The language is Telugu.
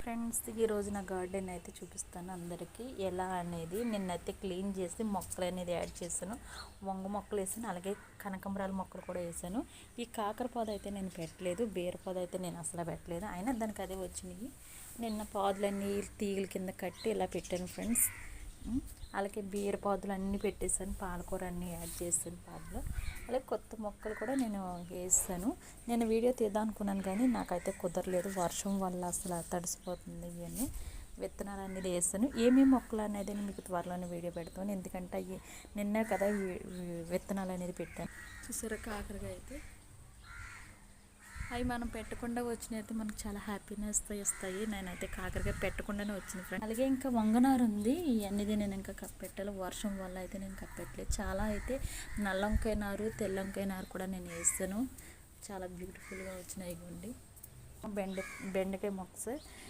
ఫ్రెండ్స్, ఈరోజు నా గార్డెన్ అయితే చూపిస్తాను అందరికీ ఎలా అనేది. నిన్నైతే క్లీన్ చేసి మొక్కలు అనేది యాడ్ చేశాను. వంగ మొక్కలు వేసాను, అలాగే కనకంబరాల మొక్కలు కూడా వేసాను. ఈ కాకరపాదు అయితే నేను పెట్టలేదు, బీరపాదు అయితే నేను అసలు పెట్టలేదు, అయినా దానికి అదే వచ్చినాయి. నిన్న పాదులన్నీ తీగల కింద కట్టి ఇలా పెట్టాను ఫ్రెండ్స్. అలాగే బీరపాదులు అన్నీ పెట్టేసాను, పాలకూర అన్నీ యాడ్ చేస్తాను పాదులో. అలాగే కొత్త మొక్కలు కూడా నేను వేస్తాను. నేను వీడియో తీద్దాం అనుకున్నాను కానీ నాకైతే కుదరలేదు, వర్షం వల్ల అసలు తడిసిపోతుంది. ఇవన్నీ విత్తనాలు అనేది వేస్తాను. ఏమేమి మొక్కలు అనేది మీకు త్వరలోనే వీడియో పెడతాను, ఎందుకంటే అవి నిన్నే కదా విత్తనాలు అనేది పెట్టాను. చూసారా కాకరకాయ అయితే అవి మనం పెట్టకుండా వచ్చినైతే మనకు చాలా హ్యాపీనెస్ ఇస్తాయి. నేనైతే కాకరకాయ పెట్టకుండానే వచ్చింది ఫ్రెండ్. అలాగే ఇంకా వంగనారు ఉంది, ఇవన్నీ నేను ఇంకా కప్పెట్టాలి, వర్షం వల్ల అయితే నేను కప్పెట్టలేదు. చాలా అయితే నల్లంకాయ నారు, తెల్లంకాయ నారు కూడా నేను వేస్తాను, చాలా బ్యూటిఫుల్గా వచ్చినాయి. ఇవ్వండి బెండకాయ మొక్కస్